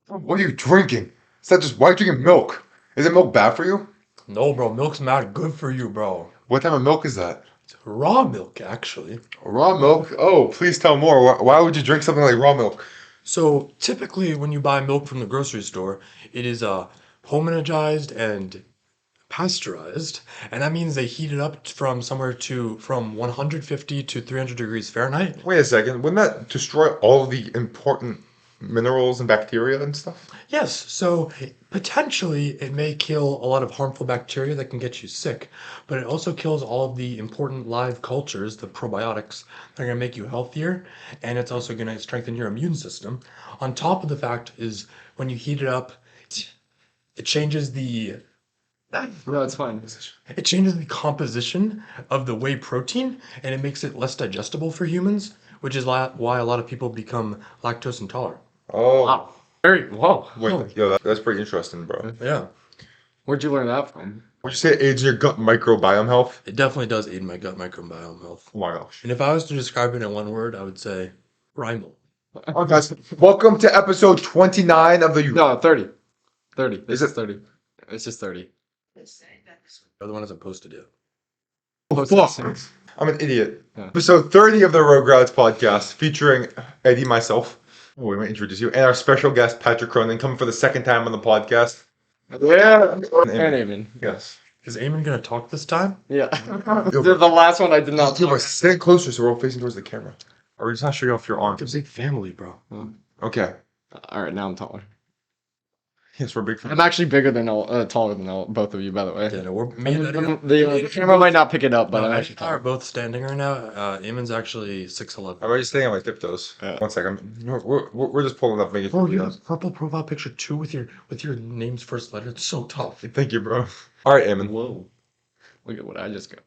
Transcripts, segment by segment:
What are you drinking? Is that just why are you drinking milk? Is it milk bad for you? No, bro, milk's mad good for you, bro. What type of milk is that? It's raw milk, actually. Raw milk? Oh, please tell more. Why would you drink something like raw milk? So typically, when you buy milk from the grocery store, it is homogenized and pasteurized, and that means they heat it up from 150 to 300 degrees Fahrenheit. Wait a second. Wouldn't that destroy all the important minerals and bacteria and stuff? Yes, so potentially it may kill a lot of harmful bacteria that can get you sick, but it also kills all of the important live cultures, the probiotics, that are going to make you healthier, and it's also going to strengthen your immune system. On top of the fact is when you heat it up, it changes the No, it's fine. it changes the composition of the whey protein, and it makes it less digestible for humans, which is why a lot of people become lactose intolerant. Oh, Wow. Whoa. wait. Yo, that's pretty interesting, bro. Yeah, Where'd you learn that from? Would you say it aids your gut microbiome health? it definitely does aid my gut microbiome health. Oh my gosh. And if I was to describe it in one word, I would say primal. Oh, guys, welcome to episode 29 of the... No, 30. 30. This Is is 30. It's just 30. The other one isn't posted yet. Oh, fuck. I'm an idiot. Yeah. Episode 30 of the Rugrats podcast featuring Eddie, myself. Oh, we might introduce you. And our special guest, Patrick Cronin, coming for the second time on the podcast. Yeah. And And Eamon. Yes. Is Eamon gonna talk this time? Yeah. The last one I did not Dude, talk. stand closer so we're all facing towards the camera. Or we're just not showing off your arm. It's a big family, bro. Okay. Alright, now I'm taller. Yes, we're big fans. I'm actually bigger than taller than both of you, by the way. Yeah, no, me and Eddie. The camera might not pick it up, but No, I'm Eddie actually and I are taller. both standing right now. Eamon's actually 6'11". I'm already staying on my tiptoes. Yeah. 1 second. We're just pulling up making Bro, you have purple profile picture too with your name's first letter. It's so tough. Thank you, bro. All right, Eamon. Whoa. Look at what I just got.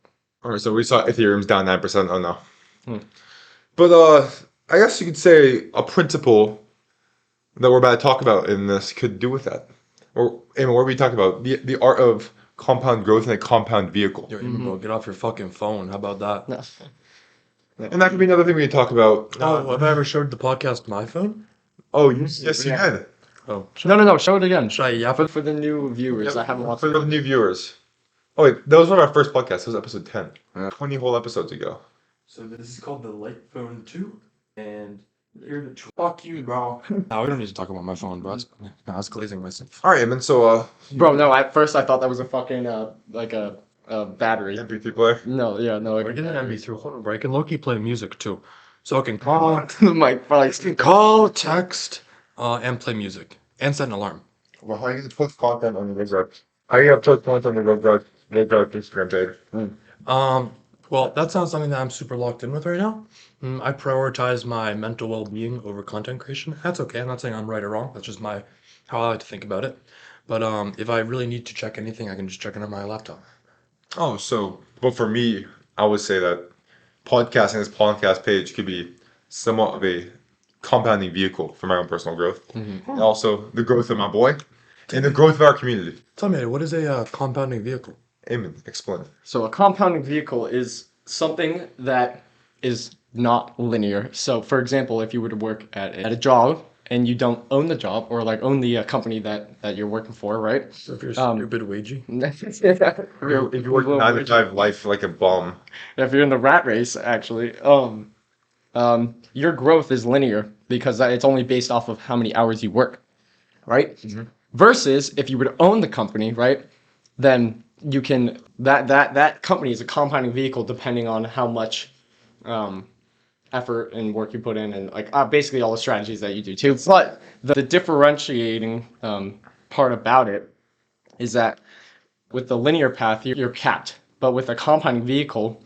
All right, so we saw Ethereum's down 9%. Oh, no. Hmm. But I guess you could say a principle that we're about to talk about in this could do with that. Or, Eamon, what are we talking about? The art of compound growth in a compound vehicle. Yo, Eamon, bro, get off your fucking phone. How about that? No. And that could be another thing we could talk about. Oh, have I ever showed the podcast my phone? Oh, yes, you Yeah. did. Oh, No. Show it again. should I yap For, it? for the new viewers, I haven't watched For it. the new viewers. Oh, wait, that was one of our first podcasts. That was episode 10. Yeah. 20 whole episodes ago. So this is called the Light Phone 2, and here the fuck you, bro. No, we don't need to talk about my phone, bro. I was glazing myself. All right, Eamon, so Bro, no, at first I thought that was a fucking, like a battery. MP3 player. No, yeah, no. We're getting an MP3. Hold on, bro. I can low-key play music too, so I can call, Like, text, and play music, and set an alarm. Well, how are you going to post content on the Rugrats? How are you going to post content on the Rugrats Instagram page? Well, that's not something that I'm super locked in with right now. I prioritize my mental well-being over content creation. That's okay. I'm not saying I'm right or wrong. That's just how I like to think about it. But if I really need to check anything, I can just check it on my laptop. Oh, so, but for me, I would say that podcasting, this podcast page could be somewhat of a compounding vehicle for my own personal growth. And also the growth of my boy and the growth of our community. Tell me, what is a compounding vehicle? Eamon, explain. So a compounding vehicle is something that is not linear. So, for example, if you were to work at a job and you don't own the job or like own the company that you're working for, right? So if you're Um, stupid wagey. If you work a 9 to 5 life like a bum, If you're in the rat race, actually, your growth is linear because it's only based off of how many hours you work, right? Versus if you were to own the company, right, then you can that company is a compounding vehicle depending on how much effort and work you put in and like basically all the strategies that you do too. But the differentiating part about it is that with the linear path you're capped, but with a compounding vehicle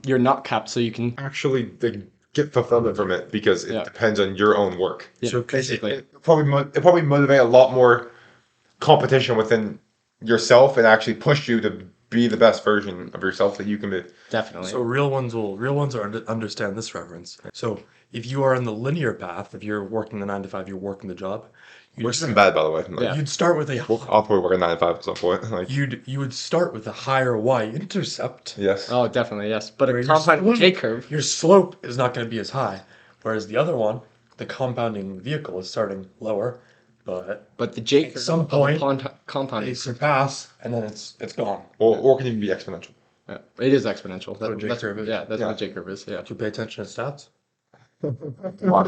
you're not capped, so you can actually they get fulfillment from it because it Yeah. depends on your own work. So basically. It probably motivate a lot more competition within yourself and actually push you to be the best version of yourself that you can be. Definitely. So real ones understand this reference. So if you are in the linear path, if you're working the 9 to 5, you're working the job. Which isn't bad, by the way. Like, Yeah. You'd start with I'll probably work a 9 to 5 at some point. Like, you would start with a higher y-intercept. yes. Oh, definitely, yes. But Where a your compounding slope- J-curve. Your slope is not going to be as high, whereas the other one, the compounding vehicle, is starting lower, but the J curve some of point, compounding. they surpass, and then it's gone. Or can even be exponential. Yeah, it is exponential. what a J curve is. Yeah, that's Yeah. what J curve is. Yeah. Do you pay attention to stats? No,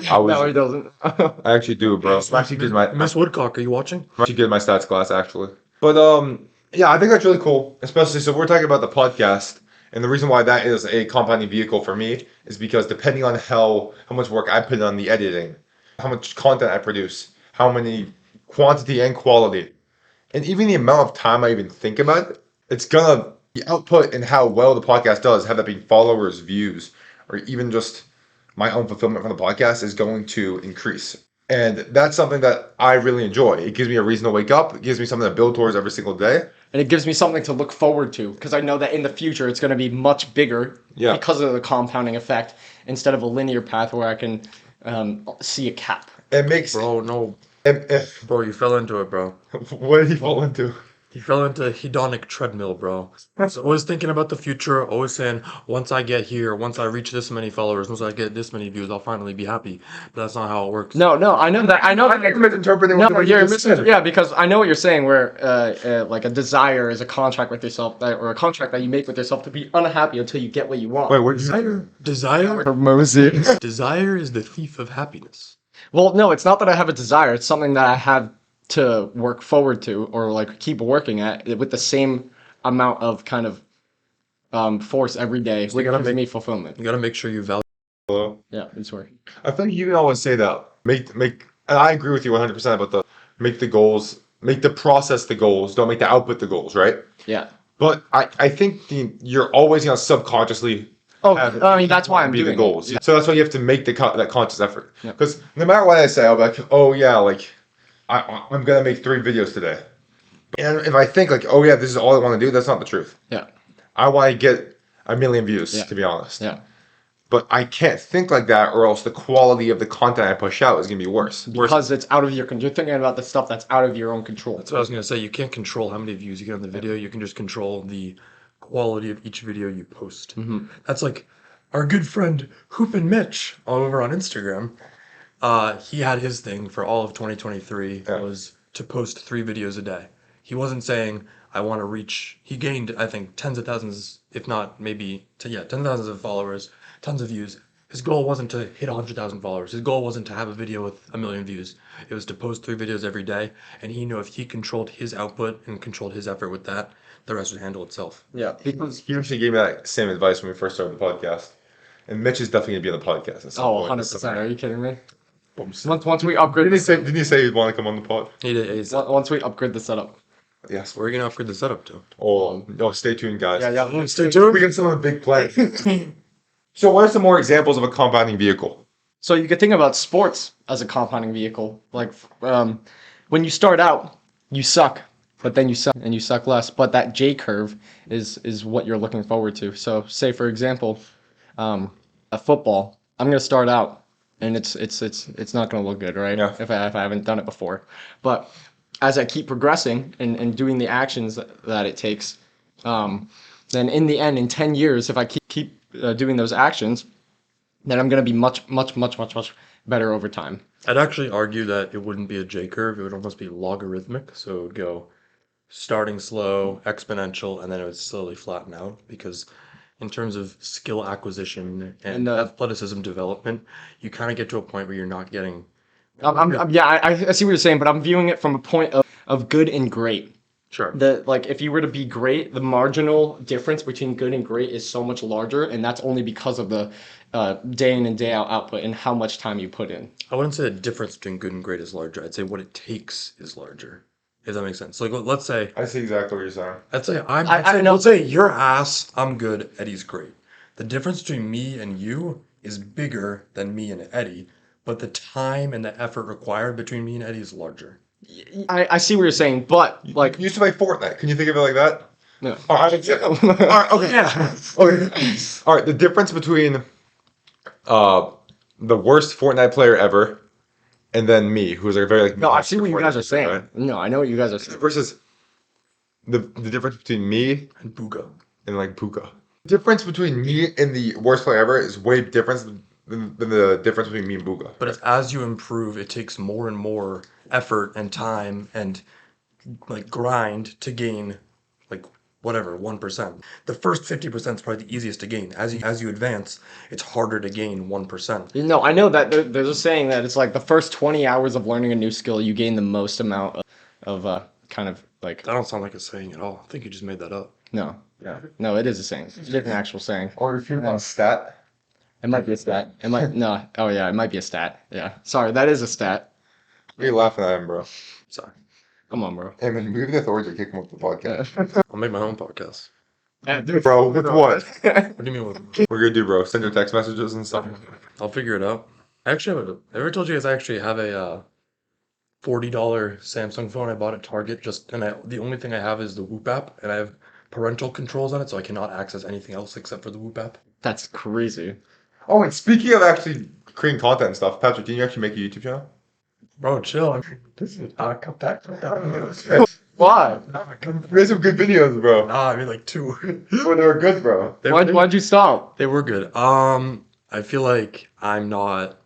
he doesn't. I actually do, bro. I'm actually good at Miss Woodcock, are you watching? I'm actually good at my stats class, actually. But yeah, I think that's really cool. Especially, so we're talking about the podcast, and the reason why that is a compounding vehicle for me is because depending on how much work I put on the editing, how much content I produce, how many quantity and quality, and even the amount of time I even think about it, it's gonna the output and how well the podcast does, have that being followers, views, or even just my own fulfillment from the podcast is going to increase. And that's something that I really enjoy. It gives me a reason to wake up. It gives me something to build towards every single day. And it gives me something to look forward to because I know that in the future it's going to be much bigger Yeah. because of the compounding effect instead of a linear path where I can see a cap. It makes Bro, no. and Bro, you fell into it, bro. what did he fall into? He fell into a hedonic treadmill, bro. He's always thinking about the future, always saying, once I get here, once I reach this many followers, once I get this many views, I'll finally be happy. But that's not how it works. No, I know that. I know that. I'm misinterpreting No, what you're you just said. yeah, because I know what you're saying. Where like a desire is a contract with yourself, or a contract that you make with yourself to be unhappy until you get what you want. Wait, what did you say? Desire Moses. Desire is the thief of happiness. Well, no, it's not that I have a desire. It's something that I have to work forward to, or like keep working at with the same amount of kind of force every day, which gotta gives make- me fulfillment. You gotta make sure you value. Hello? Yeah, it's working. I feel like you can always say that. Make and I agree with you 100% about the make the goals, make the process the goals, don't make the output the goals, right? Yeah. But I think you're always gonna subconsciously Oh, have I mean that's why I'm be doing the goals. it. So that's why you have to make that conscious effort. Yeah. Because no matter what I say, I'll be like, oh yeah, like I'm gonna make 3 videos today. And if I think like, oh yeah, this is all I want to do, that's not the truth. Yeah. I want to get a million views, Yeah. to be honest. Yeah. But I can't think like that, or else the quality of the content I push out is gonna be worse. Because it's out of your control. You're thinking about the stuff that's out of your own control. That's what I was gonna say. You can't control how many views you get on the video. You can just control the quality of each video you post. That's like our good friend Hoopin' Mitch all over on Instagram. He had his thing for all of 2023 Yeah. was to post 3 videos a day. He wasn't saying I want to reach. He gained, I think, tens of thousands, if not maybe, tens of thousands of followers, tons of views. His goal wasn't to hit 100,000 followers. His goal wasn't to have a video with 1 million views. It was to post 3 videos every day, and he knew if he controlled his output and controlled his effort with that, the rest would handle itself. Yeah. Because He actually gave me that same advice when we first started the podcast. And Mitch is definitely gonna be on the podcast. At some oh, point. 100%. Are you kidding me? Once Once we upgrade didn't he say he'd want to come on the pod? He did. He's, once we upgrade the setup. Yes. where are you gonna upgrade the setup to? Oh, stay tuned, guys. Yeah. Stay tuned. We got some big plans. So, what are some more examples of a compounding vehicle? So you could think about sports as a compounding vehicle. Like when you start out, you suck, but then you suck and you suck less. But that J curve is what you're looking forward to. So say for example, a football. I'm gonna start out, and it's not gonna look good, right? Yeah. If I haven't done it before, but as I keep progressing and doing the actions that it takes, then in the end, in 10 years, if I keep doing those actions, then I'm going to be much better over time. I'd actually argue that it wouldn't be a J curve. It would almost be logarithmic. So it would go starting slow, exponential, and then it would slowly flatten out. Because in terms of skill acquisition and athleticism development, you kind of get to a point where you're not getting. I see what you're saying, but I'm viewing it from a point of good and great. Sure. Like if you were to be great, the marginal difference between good and great is so much larger, and that's only because of the day in and day out output and how much time you put in. I wouldn't say the difference between good and great is larger. I'd say what it takes is larger. If that makes sense. Like let's say I see exactly what you're saying. let's say you're ass, I'm good, Eddie's great. The difference between me and you is bigger than me and Eddie, but the time and the effort required between me and Eddie is larger. I see what you're saying, but like You used to play Fortnite. Can you think of it like that? no. All right, okay. Yeah. Okay. All right. The difference between the worst Fortnite player ever and then me, who's like very like No, I see what you guys are Fortnite, saying. right? No, I know what you guys are saying. Versus the difference between me And Booga. and like Puka. The difference between me and the worst player ever is way different than the difference between me and Buga. But as you improve, it takes more and more effort and time and like grind to gain like whatever 1%. The first 50% is probably the easiest to gain. As you advance, it's harder to gain 1%. You know, I know that there's a saying that it's like the first 20 hours of learning a new skill, you gain the most amount of kind of like. That don't sound like a saying at all. I think you just made that up. No, yeah, no, it is a saying. It's an actual saying. Or if you're on stat. It might be a stat. It might no. Oh yeah, it might be a stat. Yeah, sorry, that is a stat. What are you laughing at him, bro? Sorry. Come on, bro. Hey, man, we have the authority to kick him off the podcast. I'll make my own podcast. Bro, with what? What do you mean with? We're gonna do, bro. Send your text messages and stuff. I'll figure it out. I actually have I ever told you guys I actually have a $40 Samsung phone I bought at Target the only thing I have is the Whoop app and I have parental controls on it so I cannot access anything else except for the Whoop app. That's crazy. Oh, and speaking of actually creating content and stuff, Patrick, can you actually make a YouTube channel? Bro, chill. This is not come back from that. Why? We had some good videos, bro. Nah, I mean like 2. Well, they were good, bro. Why'd you stop? They were good. I feel like I'm not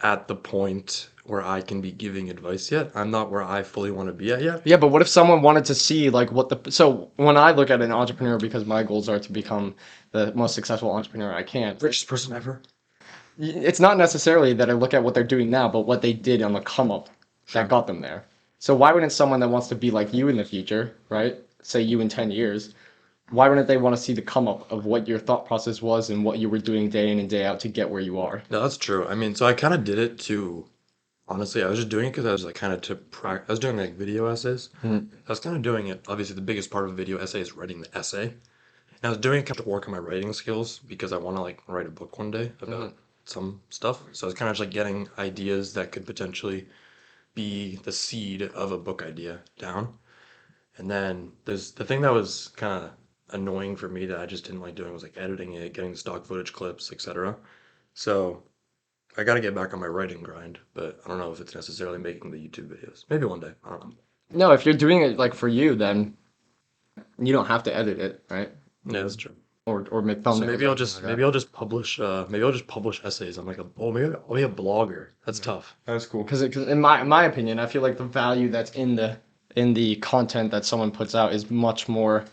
at the point where I can be giving advice yet. I'm not where I fully want to be at yet. Yeah, but what if someone wanted to see like what the so when I look at an entrepreneur because my goals are to become the most successful entrepreneur I can. Richest person ever. It's not necessarily that I look at what they're doing now, but what they did on the come up that got them there. So why wouldn't someone that wants to be like you in the future, right? Say you in 10 years, why wouldn't they want to see the come up of what your thought process was and what you were doing day in and day out to get where you are? No, that's true. I mean, so I kind of did it to, honestly, I was just doing it because I was like kind of I was doing like video essays. I was kind of doing it. Obviously, the biggest part of a video essay is writing the essay. And I was doing it kind of to work on my writing skills because I want to like write a book one day about some stuff. So I was kind of just like getting ideas that could potentially be the seed of a book idea down. And then there's the thing that was kind of annoying for me that I just didn't like doing was like editing it, getting stock footage clips, etc. So I got to get back on my writing grind, but I don't know if it's necessarily making the YouTube videos. Maybe one day. I don't know. No, if you're doing it like for you, then you don't have to edit it, right? Yeah, that's true. Or make thumbnails. So maybe I'll just publish essays. I'm like maybe I'll be a blogger. That's tough. That's cool. Because in my opinion, I feel like the value that's in the content that someone puts out is much more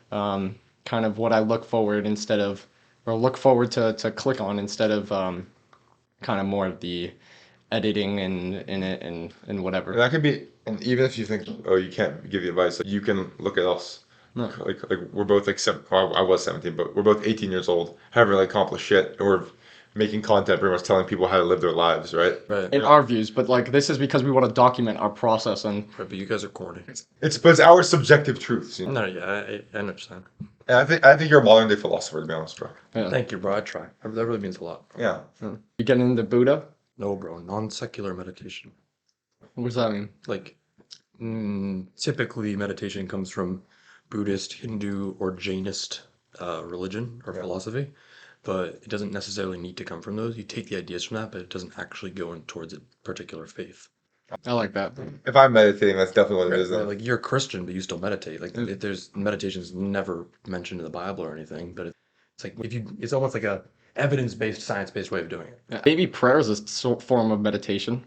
kind of what I look forward to click on instead of kind of more of the editing and whatever. And that could be, and even if you think, oh, you can't give you advice, you can look at us. No. Like we're both like well, I was 17, but we're both 18 years old, haven't really accomplished shit, and we're making content, pretty much telling people how to live their lives, right? Right. In our views, but like this is because we want to document our process and Right, but you guys are corny. But it's our subjective truths. You know? No, yeah, I understand. And I think you're a modern day philosopher, to be honest, bro. yeah. Thank you, bro. I try. That really means a lot. Yeah. You get into Buddha? No, bro. Non-secular meditation. What does that mean? Like, typically meditation comes from Buddhist, Hindu, or Jainist religion or philosophy, but it doesn't necessarily need to come from those. You take the ideas from that, but it doesn't actually go in towards a particular faith. I like that. If I'm meditating, that's definitely what it is. Right, Then. like you're a Christian, but you still meditate. Like there's meditation's never mentioned in the Bible or anything, but it's like it's almost like a evidence-based, science-based way of doing it. Yeah. Maybe prayer is a form of meditation.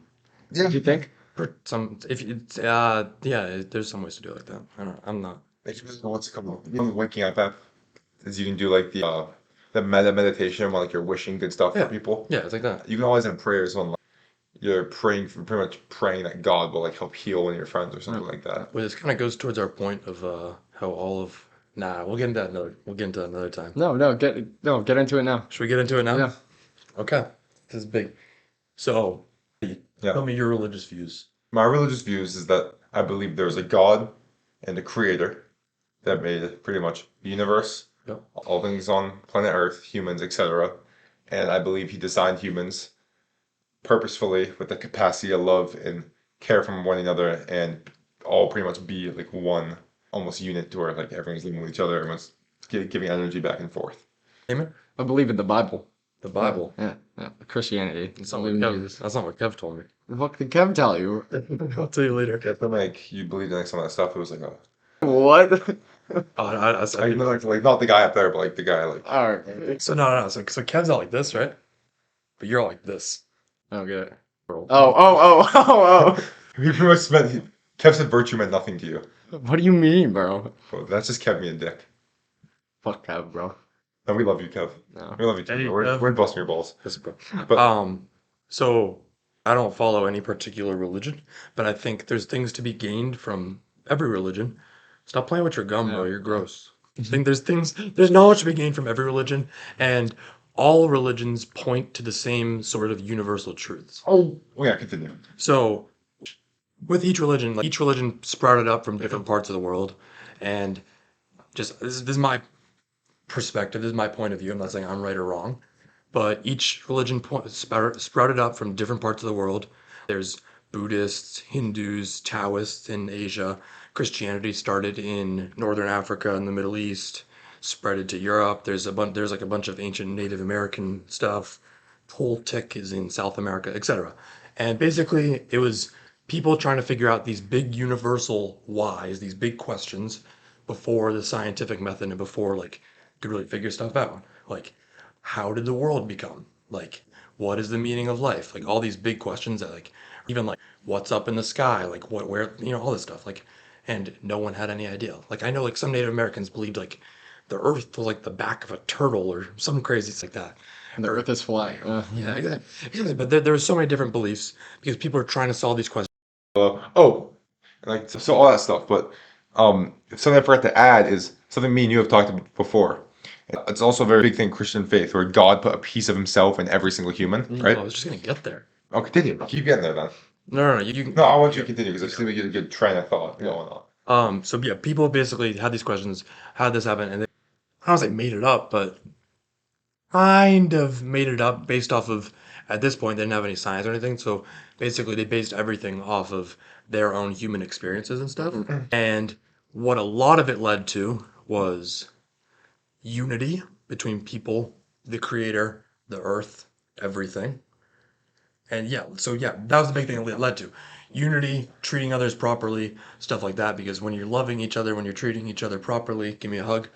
Yeah. Do you think? There's some ways to do it like that. I don't know. I'm not. What's it called? Waking up app is you can do like the meditation where like you're wishing good stuff Yeah. for people. Yeah, it's like that. You can always have prayers on like you're pretty much praying that God will like help heal one of your friends or something like that. But this kind of goes towards our point of how all of. Nah, we'll get into that another time. Get into it now. Should we get into it now? Yeah. Okay. This is big. So, Yeah. tell me your religious views. My religious views is that I believe there's a God and a creator that made pretty much the universe, Yep. all things on planet Earth, humans, etc. And I believe he designed humans purposefully with the capacity to love and care from one another and all pretty much be like one almost unit to where like everyone's living with each other, everyone's giving energy back and forth. Amen. I believe in the Bible. The Bible. Yeah. Christianity. That's not what Kev told me. What did Kev tell you? I'll tell you later. Yeah, but like you believed in like some of that stuff, it was like What? Oh, I like not the guy up there, but like the guy like Alright. So no. So Kev's not like this, right? But you're all like this. Okay. Bro. Oh. He pretty much meant Kev said virtue meant nothing to you. What do you mean, bro? Well, that's just Kev being a dick. Fuck Kev, bro. No, we love you, Kev. No. We love you too. Hey, Bro. We're busting your balls. Yes, bro. But So I don't follow any particular religion, but I think there's things to be gained from every religion. Stop playing with your gum, bro. Yeah. You're gross. I think there's knowledge to be gained from every religion, and all religions point to the same sort of universal truths. yeah, continue. So with each religion, like each religion sprouted up from different parts of the world, and just this is my perspective, this is my point of view. I'm not saying I'm right or wrong, but each religion sprouted up from different parts of the world. There's Buddhists, Hindus, Taoists in Asia. Christianity started in Northern Africa and the Middle East, spread it to Europe. There's like a bunch of ancient Native American stuff. Toltec is in South America, etc. And basically, it was people trying to figure out these big universal whys, these big questions, before the scientific method and before like could really figure stuff out. Like, how did the world become? Like, what is the meaning of life? Like all these big questions that like even like what's up in the sky? Like what where all this stuff. Like and no one had any idea. Like I know like some Native Americans believed like the earth was like the back of a turtle or some crazy like that. And the earth is flat. Yeah, exactly. But there were so many different beliefs because people are trying to solve these questions. Like so all that stuff. But something I forgot to add is something me and you have talked about before. It's also a very big thing in Christian faith where God put a piece of himself in every single human, right? I was just gonna get there. Oh, continue. Keep getting there then. No, you No, I want you to continue because I seem like you get a good train of thought going on. So yeah, people basically had these questions, how did this happen? And they, I don't say made it up, but kind of made it up based off of, at this point, they didn't have any science or anything. So basically, they based everything off of their own human experiences and stuff. And what a lot of it led to was unity between people, the creator, the earth, everything. And yeah, so yeah, that was the big thing it led to. Unity, treating others properly, stuff like that. Because when you're loving each other, when you're treating each other properly, give me a hug.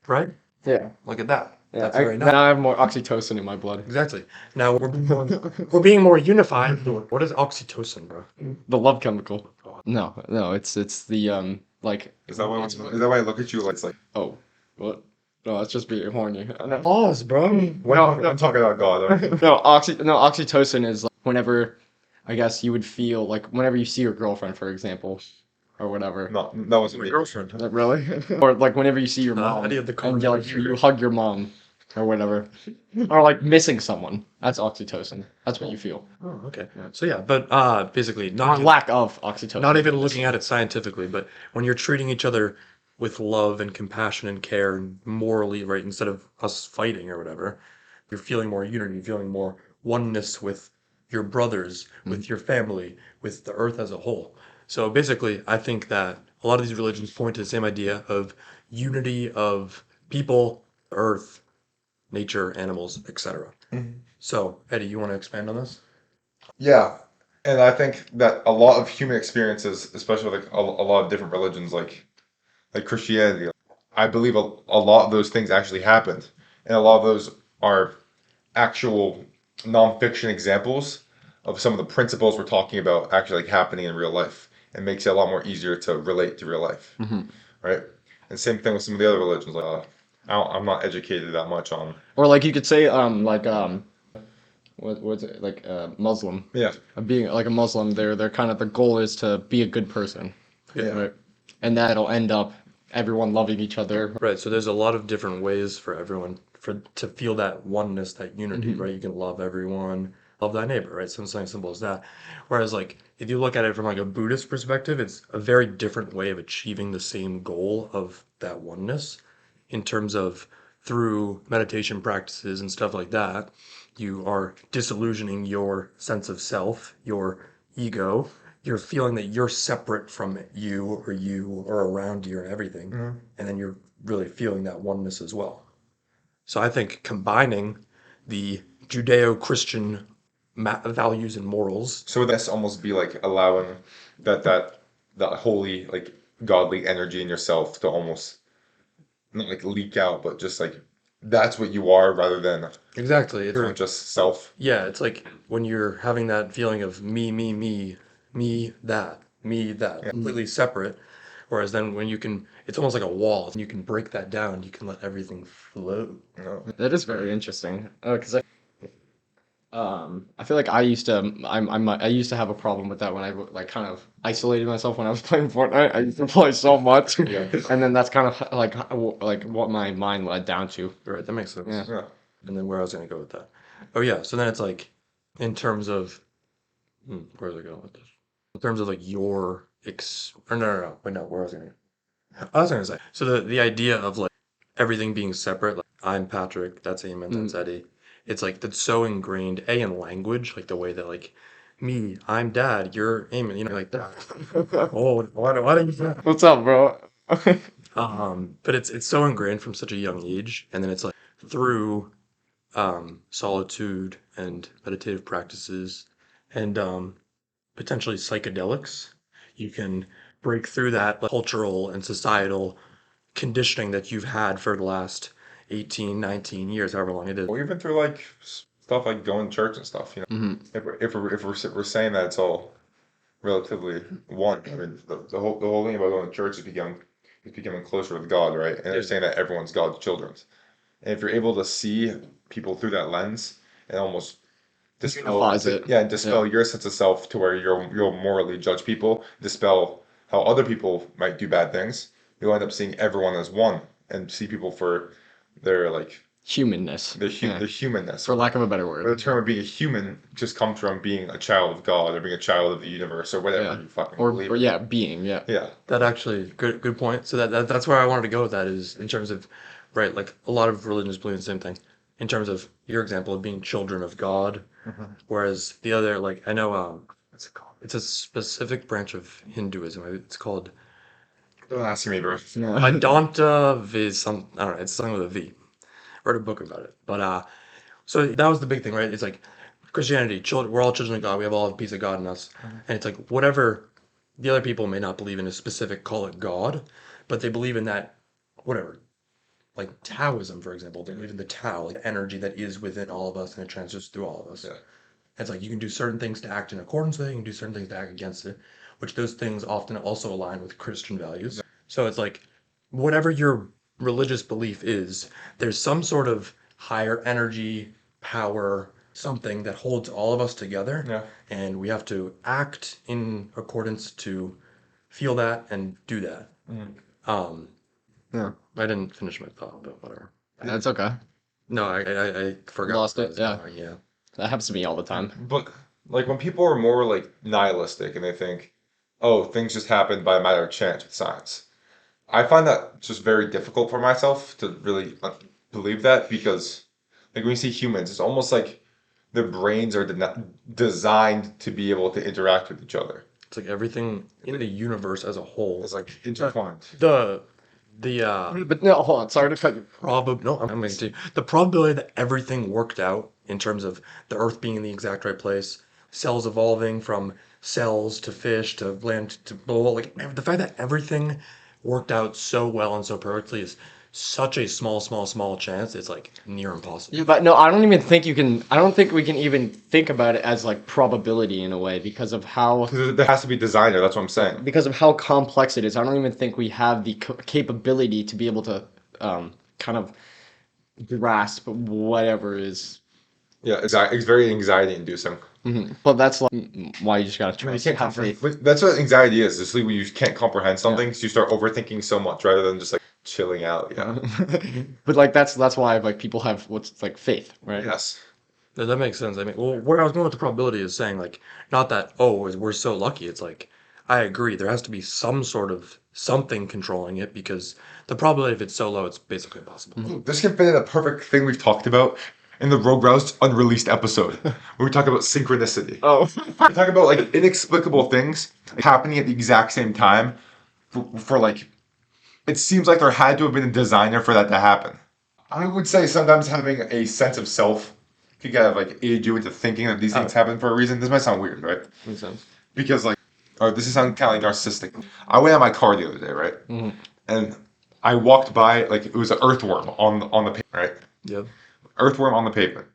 Right? Yeah. Look at that. Yeah, That's very nice. now I have more oxytocin in my blood. Exactly. Now we're being more unified. What is oxytocin, bro? The love chemical. No, it's the like. Is that why I look at you like it's like Oh, what? No, that's just being horny. Pause, bro. I'm talking about God. Okay? No, oxytocin is like whenever, I guess you would feel like whenever you see your girlfriend, for example, or whatever. No, that wasn't My me. girlfriend. Really? Or like whenever you see your I mom, need the and you like conversation. you hug your mom, or whatever, or like missing someone. That's oxytocin. That's what you feel. Oh, okay. So yeah, but basically Or not lack of oxytocin. not even looking at it scientifically, but when you're treating each other with love and compassion and care and morally right instead of us fighting or whatever, you're feeling more unity, you're feeling more oneness with your brothers, with your family, with the earth as a whole. So basically, I think that a lot of these religions point to the same idea of unity of people, earth, nature, animals, etc. So, Eddie, you want to expand on this? Yeah, and I think that a lot of human experiences, especially with like a lot of different religions, like Christianity, I believe a lot of those things actually happened, and a lot of those are actual nonfiction examples of some of the principles we're talking about actually like happening in real life, and makes it a lot more easier to relate to real life, right? And same thing with some of the other religions. Like, I'm not educated that much on. Or like you could say what's it like Muslim. Yeah, Being like a Muslim, they're kind of the goal is to be a good person. yeah. Right. And that'll end up everyone loving each other. Right. So there's a lot of different ways for everyone to feel that oneness, that unity, right? You can love everyone, love thy neighbor, right? Something simple as that. Whereas like if you look at it from like a Buddhist perspective, it's a very different way of achieving the same goal of that oneness in terms of through meditation practices and stuff like that, you are disillusioning your sense of self, your ego. You're feeling that you're separate from you or around you and everything. And then you're really feeling that oneness as well. So I think combining the Judeo-Christian values and morals. So would this almost be like allowing that holy like godly energy in yourself to almost not like leak out, but just like that's what you are rather than Exactly. just self. Yeah, it's like when you're having that feeling of me, me, that, completely separate. Whereas then when you can, it's almost like a wall. You can break that down. You can let everything flow. That is very interesting. Because I feel like I used to I used to have a problem with that when I like kind of isolated myself when I was playing Fortnite. I used to play so much, and then that's kind of like what my mind led down to. Right, that makes sense. Yeah. Yeah. And then where I was gonna go with that. Oh yeah, so then it's like, in terms of, where was I going with this? In terms of like your or no, wait, no, where was I going? I was gonna say, so the idea of like everything being separate, like I'm Patrick, that's Eamon, that's Eddie. It's like that's so ingrained, in language, like the way that like me, I'm Dad, you're Eamon, like that. Oh, why don't you say that? What's up, bro? But it's so ingrained from such a young age, and then it's like through solitude and meditative practices and potentially psychedelics, you can break through that like, cultural and societal conditioning that you've had for the last 18, 19 years, however long it is. Or even through like stuff like going to church and stuff. If we're saying that it's all relatively one, I mean the whole thing about going to church is becoming closer with God, right? And they're saying that everyone's God's children. And if you're able to see people through that lens and almost Unifies it. dispel your sense of self to where you'll morally judge people, dispel how other people might do bad things, you'll end up seeing everyone as one and see people for their like Humanness. their humanness. For lack of a better The word. term of being a human just comes from being a child of God or being a child of the universe or whatever Yeah. you fucking Or believe. yeah, being, yeah. Yeah. That actually, good point. So that's where I wanted to go with that, is in terms of, right, like a lot of religions believe the same thing. In terms of your example of being children of God, whereas the other, like I know, what's it called? It's a specific branch of Hinduism. It's called Don't ask me, bro. Vedanta Viz. I don't know. It's something with a V. I wrote a book about it, but so that was the big thing, right? It's like Christianity, children, we're all children of God. We have all a piece of God in us, and it's like whatever the other people may not believe in a specific, call it God, but they believe in that whatever. Like Taoism, for example, they believe in the Tao, like the energy that is within all of us and it transfers through all of us. Yeah. It's like you can do certain things to act in accordance with it, you can do certain things to act against it, which those things often also align with Christian values. So it's like whatever your religious belief is, there's some sort of higher energy, power, something that holds all of us together. Yeah. And we have to act in accordance to feel that and do that. Um, Yeah. I didn't finish my thought, but whatever. That's okay. No, I forgot. Lost where I it, was yeah. going, yeah. That happens to me all the time. But like when people are more like nihilistic and they think, oh, things just happen by a matter of chance with science. I find that just very difficult for myself to really believe that because like when you see humans, it's almost like their brains are designed to be able to interact with each other. It's like everything in the universe as a whole. It's like intertwined. The But no, hold on. Sorry to cut you. no, I'm going to the probability that everything worked out in terms of the Earth being in the exact right place, cells evolving from cells to fish to land to blah, like the fact that everything worked out so well and so perfectly is such a small chance. It's like near impossible. Yeah, but no, I don't even think you can. I don't think we can even think about it as like probability in a way because of how There has to be a designer, that's what I'm saying. complex it is. I don't even think we have the capability to be able to kind of grasp whatever is. Yeah, exactly. It's very anxiety inducing. But that's like why you just gotta You trust. can't Have faith. comprehend. That's what anxiety is. It's like when you can't comprehend something, so you start overthinking so much rather than just like chilling out. Yeah. But like that's why like people have what's like faith, right? Yes. That makes sense. I mean, well, where I was going with the probability is saying like not that we're so lucky. It's like I agree. There has to be some sort of something controlling it because the probability if it's so low, it's basically impossible. This can fit in a perfect thing we've talked about in the Rogue Rouse unreleased episode where we talk about synchronicity. Oh. We talk about like inexplicable things happening at the exact same time for like it seems like there had to have been a designer for that to happen. I would say sometimes having a sense of self could kind of like aid you into thinking that these things happen for a reason. This might sound weird, right? Makes sense. Because like, or this is sound kind of like narcissistic. I went on my car the other day, right? And I walked by like it was an earthworm on the pavement, right? Yep. Earthworm on the pavement.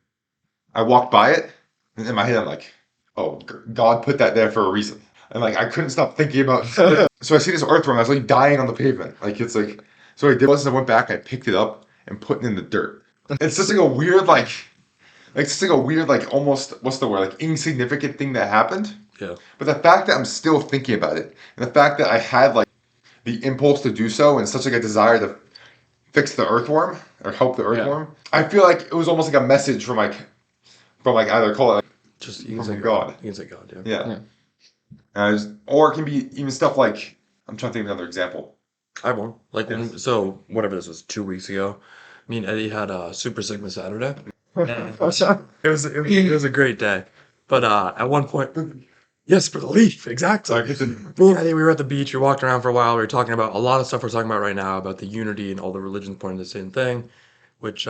I walked by it, and in my head I'm like, oh, God put that there for a reason. and like I couldn't stop thinking about. So I see this earthworm that's like dying on the pavement. Like it's like so I did was I went back, I picked it up and put it in the dirt. It's just like a weird like it's just like a weird like almost what's the word like insignificant thing that happened. Yeah. But the fact that I'm still thinking about it, and the fact that I had like the impulse to do so, and such like a desire to fix the earthworm or help the earthworm, I feel like it was almost like a message from like either call it like, Just you can from say God. You can say God. Yeah. Yeah. Yeah. Or it can be even stuff like I'm trying to think of another example. I won't. Like Yes. so whatever this was 2 weeks ago. Me and Eddie had a Super Sigma Saturday. And it was a great day. But at one point, yes, for the leaf, exactly. Sorry, continue. Me and Eddie, we were at the beach. We walked around for a while. We were talking about a lot of stuff we're talking about right now about the unity and all the religions pointing to the same thing, which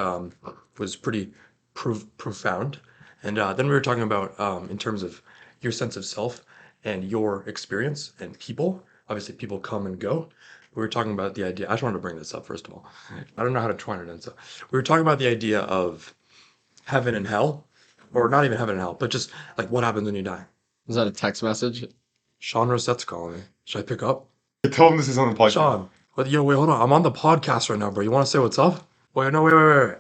was pretty profound. And then we were talking about in terms of your sense of self and your experience and people. Obviously, people come and go. We were talking about the idea. I just wanted to bring this up first of all. I don't know how to twine it in. So we were talking about the idea of heaven and hell, or not even heaven and hell, but just like what happens when you die. Is that a text message? Sean Rosette's calling me. Should I pick up? I told him this is on the podcast. Sean, but yo, wait, hold on. I'm on the podcast right now, bro. You want to say what's up? Wait, no, wait. All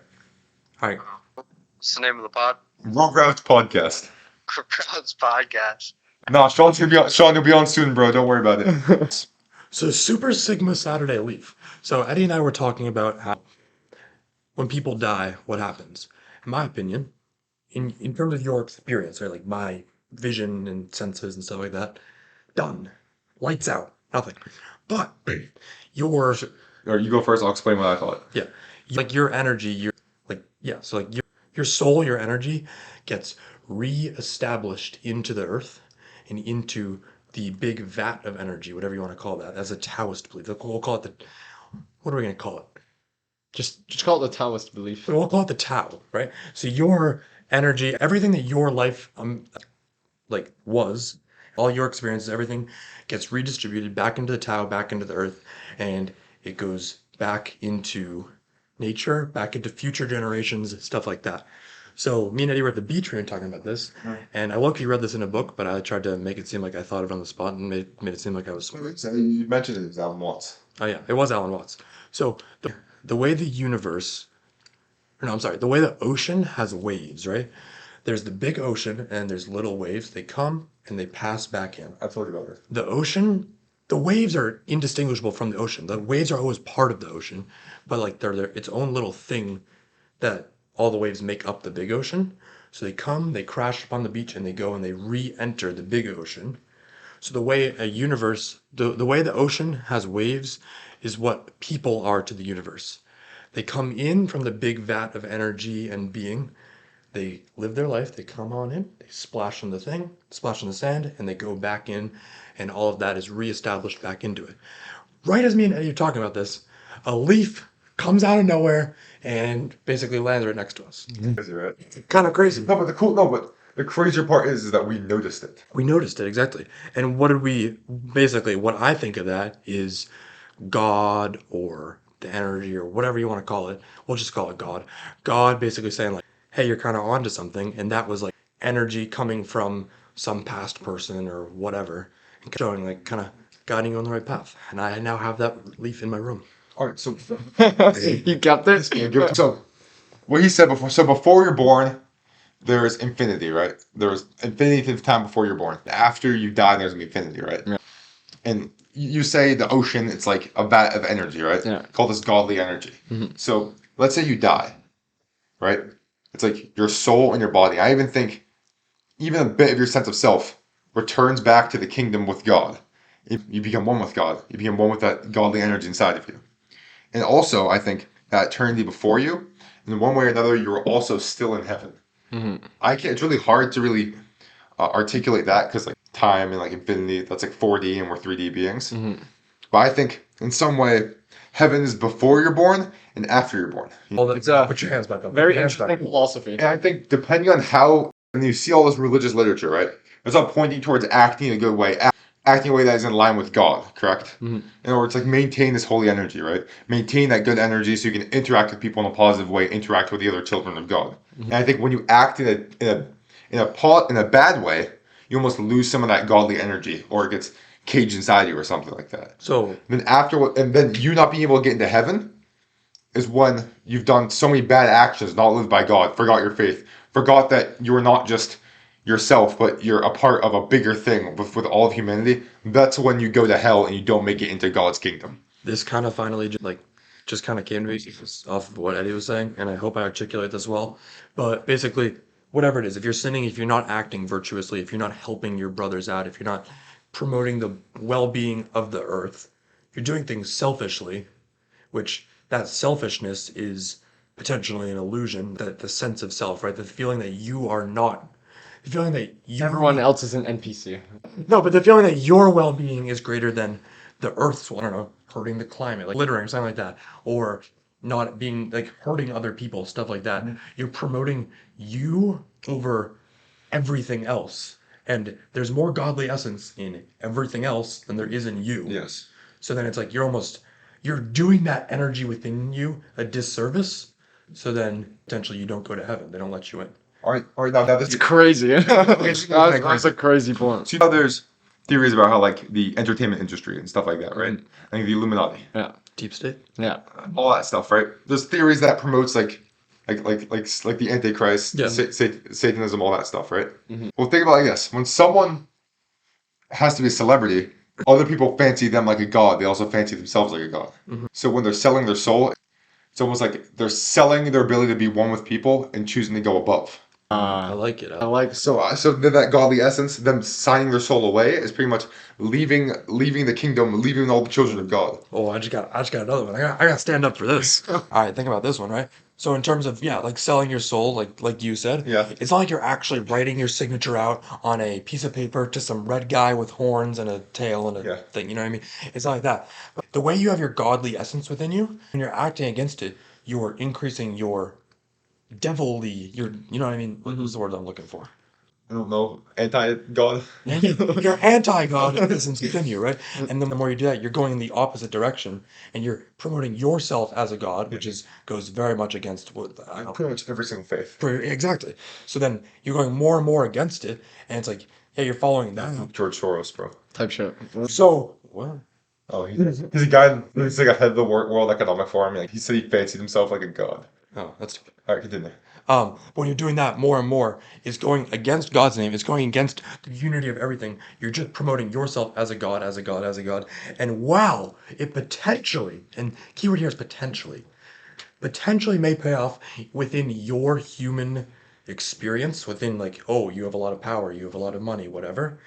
right. What's the name of the pod? Rugrats podcast. Crowds Podcast. No, Sean's gonna be on, Sean, you'll be on soon, bro. Don't worry about it. So Super Sigma Saturday Leaf. So Eddie and I were talking about how when people die, what happens. In my opinion, in terms of your experience, right, like my vision and senses and stuff like that, done. Lights out. Nothing. But your Or you go first. I'll explain what I thought. yeah, like your energy, so like your soul, your energy gets re-established into the earth and into the big vat of energy, whatever you want to call that. As a Taoist belief, we'll call it the. What are we gonna call it? Just call it the Taoist belief. We'll call it the Tao, right? So your energy, everything that your life like was, all your experiences, everything gets redistributed back into the Tao, back into the earth, and it goes back into nature, back into future generations, stuff like that. So me and Eddie were at the beach, we were talking about this, and I low-key read this in a book, but I tried to make it seem like I thought of it on the spot and made it seem like I was smart. You mentioned it was Alan Watts. Oh yeah, it was Alan Watts. So the way the the way the ocean has waves, right? There's the big ocean and there's little waves. They come and they pass back in. I told you about this. The ocean, the waves are indistinguishable from the ocean. The waves are always part of the ocean, but like they're its own little thing that all the waves make up the big ocean. So they come, they crash upon the beach, and they go and they re-enter the big ocean. So the way a universe, the way the ocean has waves is what people are to the universe. They come in from the big vat of energy and being. They live their life, they come on in, they splash in the thing, splash in the sand, and they go back in, and all of that is reestablished back into it. Right as me and Eddie are talking about this, a leaf comes out of nowhere and basically lands right next to us. Crazy, right? Kind of crazy. No, but the crazier part is that we noticed it. We noticed it, exactly. And what I think of that is God or the energy or whatever you want to call it. We'll just call it God. God basically saying like, hey, you're kind of onto something. And that was like energy coming from some past person or whatever. And showing like kind of guiding you on the right path. And I now have that leaf in my room. All right, so You got this? so what he said before. So before you're born, there's infinity, right? There's infinity of time before you're born. After you die, there's gonna be infinity, right? Yeah. And you say the ocean, it's like a vat of energy, right? Yeah. Called this godly energy. Mhm. So let's say you die, right? It's like your soul and your body. I even think even a bit of your sense of self returns back to the kingdom with God. You become one with God. You become one with that godly energy inside of you. And also, I think that eternity before you, in one way or another, you're also still in heaven. Mhm. It's really hard to really articulate that because like time and like infinity, that's like 4D and we're 3D beings. Mhm. But I think in some way, heaven is before you're born and after you're born. All that, It's a put your hands back up. Very Put your hands interesting back up. philosophy. And I think depending on how, and you see all this religious literature, right? It's all pointing towards acting in a good way, acting in a way that is in line with God, correct? Mhm. In order to like maintain this holy energy, right? Maintain that good energy so you can interact with people in a positive way, interact with the other children of God. And I think when you act in a bad way, you almost lose some of that godly energy, or it gets caged inside you, or something like that. So Then and then you not being able to get into heaven is when you've done so many bad actions, not lived by God, forgot your faith, forgot that you're not just yourself, but you're a part of a bigger thing with all of humanity. That's when you go to hell and you don't make it into God's kingdom. this kind of finally just kind of came to me off of what Eddie was saying, and I hope I articulate this well. But basically, whatever it is, if you're sinning, if you're not acting virtuously, if you're not helping your brothers out, if you're not promoting the well-being of the earth, you're doing things selfishly, which that selfishness is potentially an illusion, that the sense of self, right? The feeling that you are not, the feeling that you, Everyone else is an NPC. no, but the feeling that your well-being is greater than the Earth's, I don't know, hurting the climate, like littering, something like that, or not being like hurting other people, stuff like that. You're promoting you over everything else, and there's more godly essence in everything else than there is in you. Yes. So then it's like you're doing that energy within you a disservice. So then potentially you don't go to heaven. They don't let you in. All right. Now this It's crazy. That's a crazy point. So you know, there's theories about how like the entertainment industry and stuff like that, right? Like the Illuminati, Yeah. Deep state. Yeah. all that stuff, right? There's theories that promotes like the Antichrist, Yeah. Satanism, all that stuff, right? Well, think about it like this: when someone has to be a celebrity, other people fancy them like a god. They also fancy themselves like a god. So when they're selling their soul, it's almost like they're selling their ability to be one with people and choosing to go above. I like it. I like So then that godly essence, them signing their soul away, is pretty much leaving the kingdom, leaving all the children of God. Oh, I just got another one. I got to stand up for this. All right, think about this one, right? So in terms of like selling your soul, like you said, Yeah. it's not like you're actually writing your signature out on a piece of paper to some red guy with horns and a tail and a Yeah. thing. You know what I mean? It's not like that. But the way you have your godly essence within you, when you're acting against it, you're increasing your devilly. You know what I mean? What's the word I'm looking for? I don't know, anti-God. You're anti-God essence within you, right? And the more you do that, you're going in the opposite direction, and you're promoting yourself as a God, which goes very much against what I don't. Pretty much every single faith. Exactly. So then you're going more and more against it, and it's like, yeah, you're following that. George Soros, bro. type shit. So what? Oh, he's a guy. He's like a head of the World Economic Forum. Like he said, he fancied himself like a god. Oh, that's. All right, continue. When you're doing that more and more, it's going against God's name. It's going against the unity of everything. You're just promoting yourself as a God, as a God, as a God. And wow, it potentially, and keyword here is potentially may pay off within your human experience, within like, oh, you have a lot of power, you have a lot of money, whatever.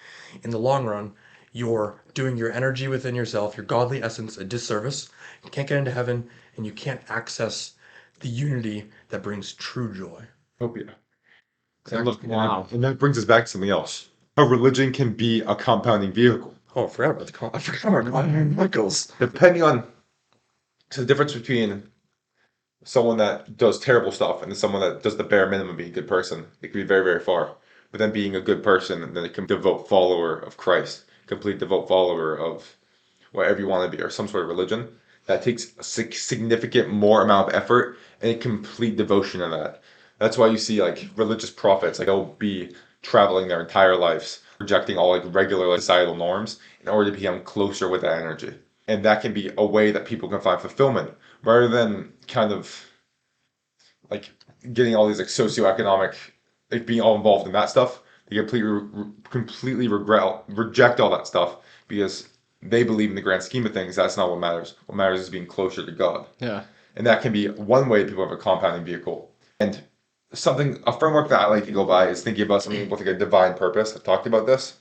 In the long run, you're doing your energy within yourself, your godly essence, a disservice. You can't get into heaven, and you can't access the unity that brings true joy. Oh yeah. And look, wow. And that brings us back to something else. How religion can be a compounding vehicle. Oh, I forgot about I forgot about Michaels. Depending on so the difference between someone that does terrible stuff and then someone that does the bare minimum being a good person, it can be very, very far. But then being a good person, and then it can devote follower of Christ, complete devote follower of whatever you want to be, or some sort of religion. That takes a significant more amount of effort and a complete devotion to that. That's why you see like religious prophets, like they'll be traveling their entire lives, rejecting all like regular like, societal norms in order to become closer with that energy. And that can be a way that people can find fulfillment rather than kind of like getting all these like socioeconomic, like being all involved in that stuff. They completely reject all that stuff because they believe in the grand scheme of things. That's not what matters. What matters is being closer to God. Yeah. And that can be one way people have a compounding vehicle. And a framework that I like to go by is thinking about something with like a divine purpose. I've talked about this,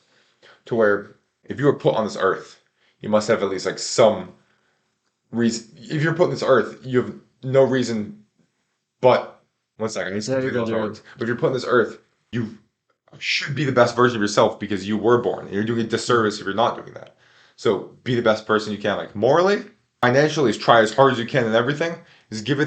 to where if you were put on this earth, you must have at least like some reason. If you're put on this earth, you have no reason but, one second, but if you're put on this earth, you should be the best version of yourself because you were born. And you're doing a disservice if you're not doing that. So be the best person you can, like morally, financially, is try as hard as you can in everything. Is give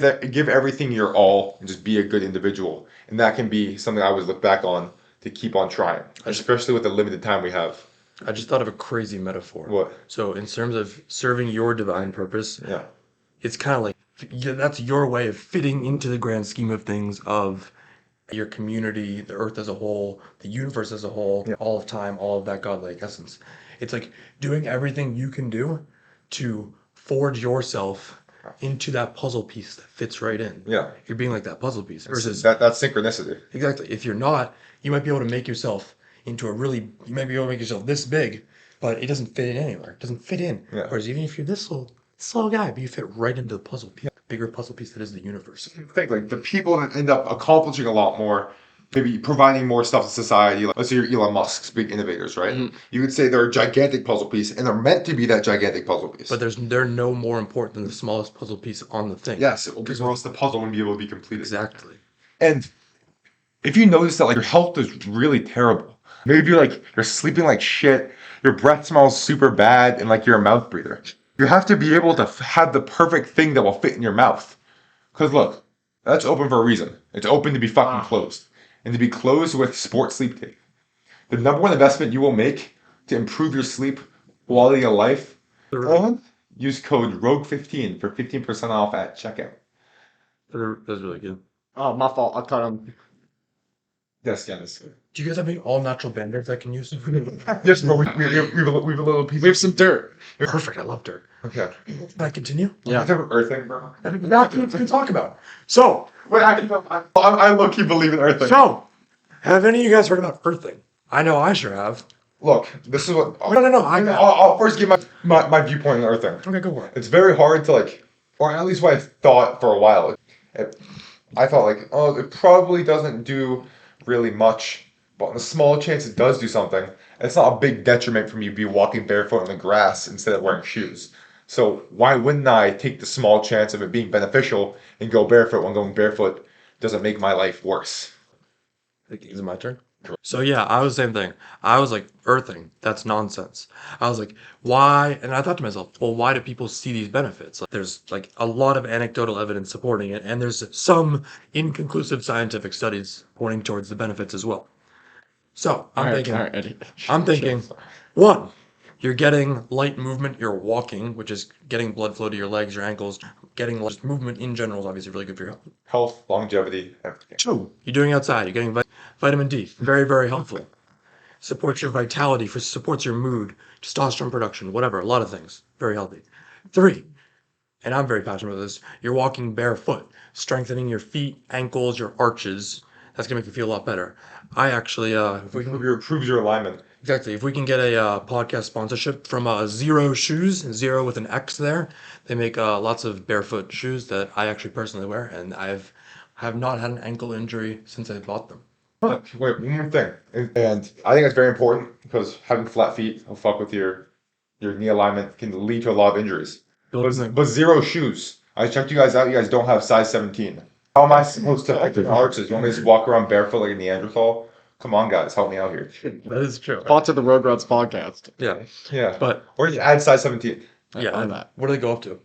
everything your all and just be a good individual. And that can be something I always look back on to keep on trying, especially with the limited time we have. I just thought of a crazy metaphor. What? So in terms of serving your divine purpose, Yeah. it's kind of like that's your way of fitting into the grand scheme of things of your community, the earth as a whole, the universe as a whole, all of time, all of that godlike essence. It's like doing everything you can do to forge yourself into that puzzle piece that fits right in. Yeah. You're being like that puzzle piece. Versus That's synchronicity. exactly, if you're not, you might be able to make yourself into a really, you might be able to make yourself this big, but it doesn't fit in anywhere. It doesn't fit in. Yeah. Whereas even if you're this little guy, but you fit right into the puzzle piece, the bigger puzzle piece that is the universe. I think like the people that end up accomplishing a lot more, maybe providing more stuff to society. Like, let's say you're Elon Musk's big innovators, right? You could say they're a gigantic puzzle piece, and they're meant to be that gigantic puzzle piece. But they're no more important than the smallest puzzle piece on the thing. yes, because or else the puzzle wouldn't be able to be completed. Exactly. And if you notice that like your health is really terrible, maybe you're sleeping like shit, your breath smells super bad, and like you're a mouth breather. You have to be able to have the perfect thing that will fit in your mouth. Because look, that's open for a reason. It's open to be fucking closed. And to be closed with sport sleep tape. The number one investment you will make to improve your sleep quality of life, use code ROGUE15 for 15% off at checkout. That's really good. Oh, my fault. I cut him. Yes, Dennis. Do you guys have any all natural banders I can use? Yes, bro, we have a little piece. We have some dirt. Perfect. I love dirt. Okay. Can I continue? Yeah. Have earthing, bro. That's what we talk about. So, Wait, I low-key believe in earthing. have any of you guys heard about earthing? I know I sure have. Look, this is what... No. I'll first give my viewpoint on earthing. Okay, go for it. It's very hard to or at least what I thought for a while. I thought it probably doesn't do really much, but on the small chance it does do something, it's not a big detriment for me to be walking barefoot on the grass instead of wearing shoes. So why wouldn't I take the small chance of it being beneficial and go barefoot when going barefoot doesn't make my life worse? Is it my turn? So yeah, I was the same thing. I was like, earthing, that's nonsense. I was like, why? And I thought to myself, well, why do people see these benefits? There's like a lot of anecdotal evidence supporting it, and there's some inconclusive scientific studies pointing towards the benefits as well. So I'm thinking, one, you're getting light movement, you're walking, which is getting blood flow to your legs, your ankles, getting just movement in general is obviously really good for your health. Health, longevity, everything. Two, you're doing outside, you're getting vitamin D, very, very helpful. Supports your vitality, supports your mood, testosterone production, whatever, a lot of things, very healthy. Three, and I'm very passionate about this, you're walking barefoot, strengthening your feet, ankles, your arches. That's gonna make you feel a lot better. I actually, if we can Improves your alignment. Exactly. If we can get a podcast sponsorship from Zero Shoes, Zero with an X there, they make lots of barefoot shoes that I actually personally wear, and have not had an ankle injury since I bought them. Wait, one more thing, and I think that's very important because having flat feet will fuck with your knee alignment, can lead to a lot of injuries. But Zero Shoes, I checked you guys out. You guys don't have size 17. How am I supposed to active arches? You want me to just walk around barefoot like a Neanderthal? Come on, guys, help me out here. That is true. Sponsor the Rugrats podcast. Yeah. Yeah. But Or just add size 17. yeah, love that. what do they go up to?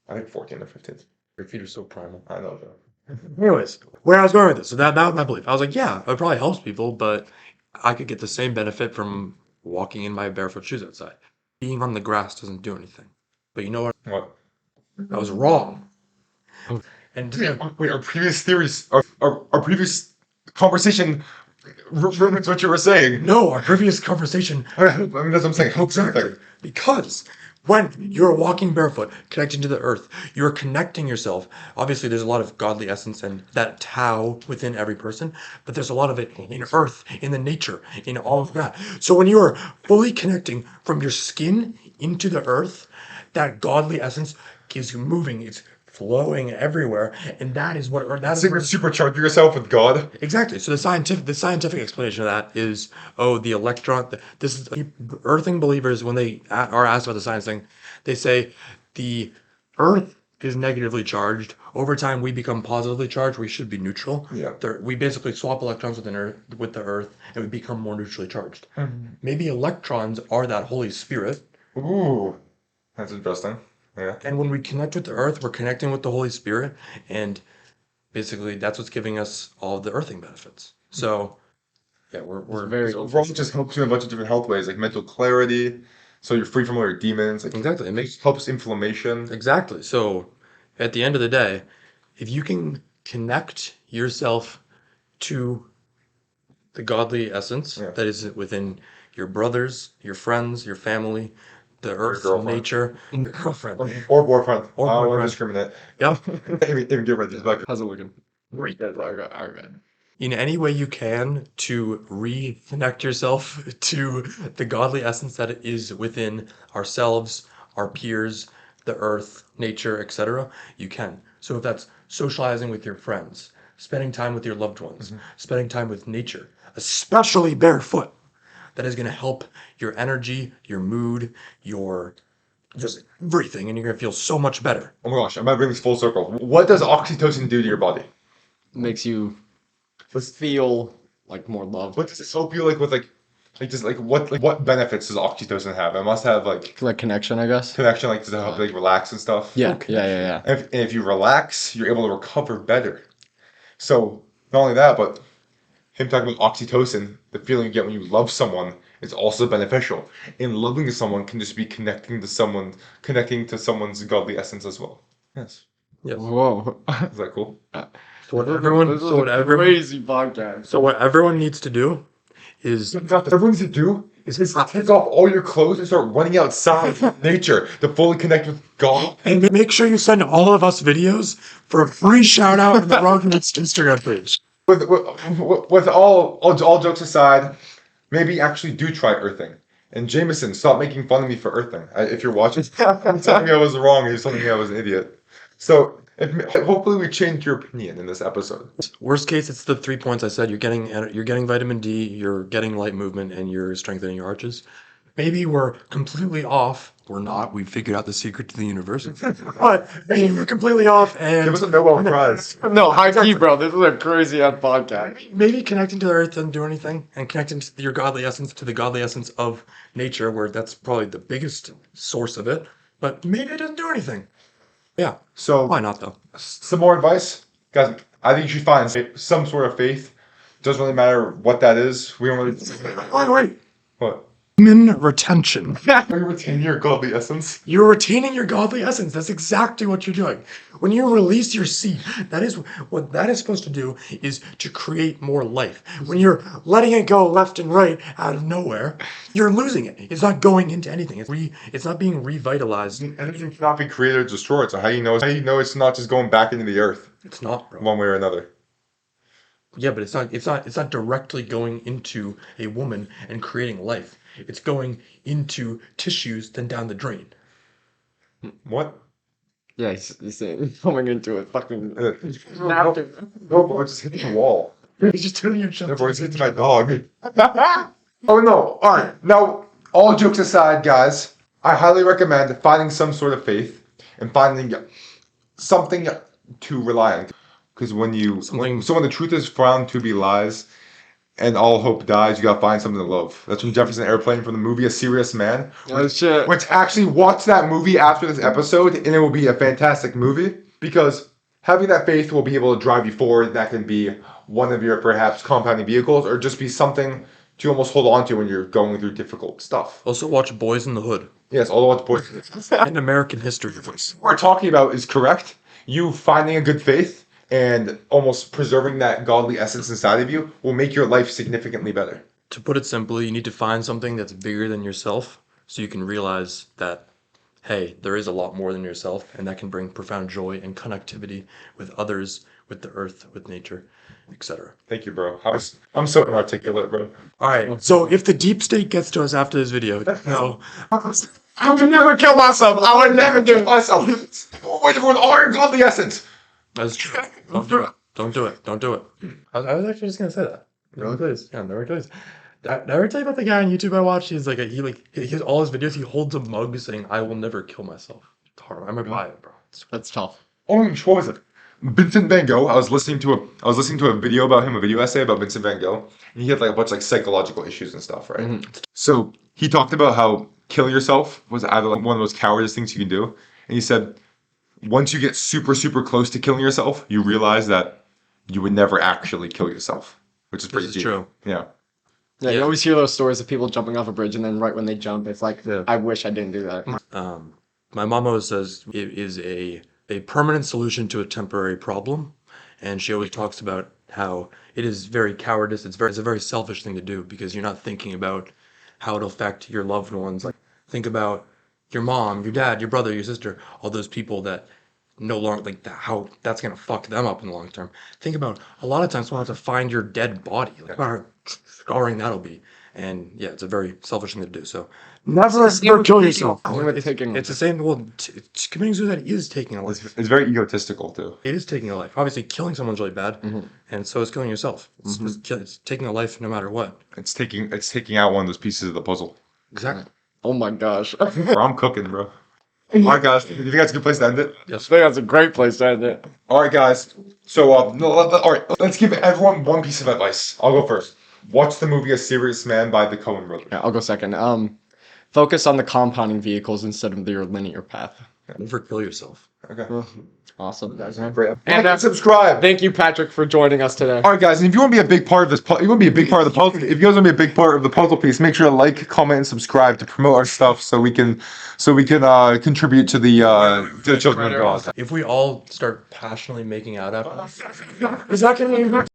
I think 14 or 15. Your feet are so primal. I know that. Anyways, where I was going with this, so that was my belief. I was like, yeah, it probably helps people, but I could get the same benefit from walking in my barefoot shoes outside. Being on the grass doesn't do anything. But you know what? What? I was wrong. And Wait, our previous theories, our previous conversation ruins what you were saying. no, our previous conversation. I mean, that's what I'm saying. Exactly. Because when you're walking barefoot, connecting to the earth, you're connecting yourself. Obviously, there's a lot of godly essence and that Tao within every person, but there's a lot of it in earth, in the nature, in all of that. So when you are fully connecting from your skin into the earth, that godly essence gives you moving. It's flowing everywhere, and that is what So you're supercharging yourself with God. exactly. So the scientific explanation of that is, the electron. This is earthing believers when they are asked about the science thing, they say the earth is negatively charged. Over time, we become positively charged. We should be neutral. Yeah. We basically swap electrons with the earth, and we become more neutrally charged. Maybe electrons are that Holy Spirit. Ooh, that's interesting. Yeah. And when we connect with the earth, we're connecting with the Holy Spirit, and basically that's what's giving us all of the earthing benefits. So, yeah, we're very So overall, it just helps you in a bunch of different health ways, like mental clarity. So you're free from all your demons. Like exactly. It makes helps inflammation. exactly. So, at the end of the day, if you can connect yourself to the godly essence Yeah. that is within your brothers, your friends, your family, the earth, girlfriend. nature, your girlfriend. Or boyfriend. Or I don't want boyfriend. to discriminate. Yep. Even give her these back. How's it looking? Great. Alright. In any way you can to reconnect yourself to the godly essence that is within ourselves, our peers, the earth, nature, etc., you can. So if that's socializing with your friends, spending time with your loved ones, spending time with nature, especially barefoot, that is going to help your energy, your mood, your just everything, and you're going to feel so much better. Oh my gosh, I'm about to bring this full circle. What does oxytocin do to your body? Makes you feel like more love. What does it help you what benefits does oxytocin have? It must have like Like connection, I guess. connection, like does it help like relax and stuff? Yeah. Yeah. And if you relax, you're able to recover better. So not only that, but him talking about oxytocin, the feeling you get when you love someone is also beneficial. And loving someone can just be connecting to someone's godly essence as well. Yes. Yes. Whoa. Is that cool? So what Crazy podcast. So what everyone needs to do is What everyone needs to do is take off all your clothes and start running outside in nature to fully connect with God. and make sure you send all of us videos for a free shout out on the Rogan's Instagram page. With all jokes aside, maybe actually do try earthing. And Jameson, stop making fun of me for earthing. If you're watching, telling me I was wrong, you're telling me I was an idiot. So hopefully we changed your opinion in this episode. Worst case, it's the 3 points I said. You're getting vitamin D, you're getting light movement, and you're strengthening your arches. Maybe we're completely off. We're not. We figured out the secret to the universe. But maybe we're completely off, and Give us a Nobel Prize. No, high key, bro. This is a crazy ass podcast. maybe connecting to the earth doesn't do anything, and connecting to your godly essence to the godly essence of nature, where that's probably the biggest source of it. But maybe it doesn't do anything. Yeah. So Why not though? some more advice, guys. I think you should find some sort of faith. Doesn't really matter what that is. We don't really. Wait. What? Human retention. Are you retaining your godly essence? You're retaining your godly essence. That's exactly what you're doing. When you release your seed, that is what that is supposed to do, is to create more life. When you're letting it go left and right out of nowhere, you're losing it. It's not going into anything. It's not being revitalized. Anything cannot be created or destroyed. So how do you know? It's not just going back into the earth It's not, bro. one way or another? Yeah, but it's not directly going into a woman and creating life. It's going into tissues, then down the drain. What? Yeah, he's coming into it. Fucking. No, bro, it's just hitting the wall. You're just doing your No, bro, it's hitting my dog. Oh no! All right. Now, all jokes aside, guys, I highly recommend finding some sort of faith and finding something to rely on. Because when the truth is found to be lies, and all hope dies, you gotta find something to love. That's from Jefferson Airplane from the movie A Serious Man. Oh shit. Which actually watch that movie after this episode, and it will be a fantastic movie because having that faith will be able to drive you forward. That can be one of your perhaps compounding vehicles, or just be something to almost hold on to when you're going through difficult stuff. Also watch Boys in the Hood Yes, all the points and American History Books. we're talking about is correct. You finding a good faith and almost preserving that godly essence inside of you will make your life significantly better. To put it simply, you need to find something that's bigger than yourself so you can realize that, hey, there is a lot more than yourself, and that can bring profound joy and connectivity with others, with the earth, with nature, etc. Thank you, bro. I'm so inarticulate, bro. All right, so if the deep state gets to us after this video, no. I would never kill myself. I would never kill myself. Wait for all your godly essence. That's true. Don't do it. Don't do it. Don't do it. I was actually just gonna say that. Really, please. Yeah, never please. Did I ever tell you about the guy on YouTube I watched? He's like he has all his videos. He holds a mug saying, "I will never kill myself." It's hard. I might buy it, bro. That's tough. Oh my gosh, what was it? Vincent Van Gogh. I was listening to a video about him, a video essay about Vincent Van Gogh, and he had like a bunch of like psychological issues and stuff, right? Mm-hmm. So he talked about how killing yourself was either like one of those cowardice things you can do, and he said once you get super super close to killing yourself, you realize that you would never actually kill yourself, which is pretty This is deep. true. Yeah. Yeah, you always hear those stories of people jumping off a bridge and then right when they jump, it's like, Yeah. I wish I didn't do that. My mom always says it is a permanent solution to a temporary problem, and she always talks about how it is very cowardice. It's a very selfish thing to do because you're not thinking about how it'll affect your loved ones. Like think about your mom, your dad, your brother, your sister, all those people that no longer like that, how that's gonna fuck them up in the long term. Think about a lot of times we'll have to find your dead body, like how scarring that'll be. And yeah, it's a very selfish thing to do. So Never kill yourself. it's the same. Well, committing suicide is taking a life. It's very egotistical too. It is taking a life. Obviously, killing someone's really bad, and so is killing yourself. It's taking a life no matter what. It's taking out one of those pieces of the puzzle. Exactly. Oh my gosh. Bro, I'm cooking, bro. All right, guys. You think that's a good place to end it? I think that's a great place to end it. All right, guys. So, all right. Let's give everyone one piece of advice. I'll go first. Watch the movie A Serious Man by the Coen brothers. Yeah, I'll go second. Focus on the compounding vehicles instead of your linear path. Never kill yourself. Okay. Awesome. Great. And, And subscribe. Thank you, Patrick, for joining us today. All right, guys. And if you want to be a big part of this, you want to be a big part of the puzzle. If you guys want to be a big part of the puzzle piece, make sure to like, comment, and subscribe to promote our stuff, so we can contribute to the children of God. If we all start passionately making out after, is that gonna be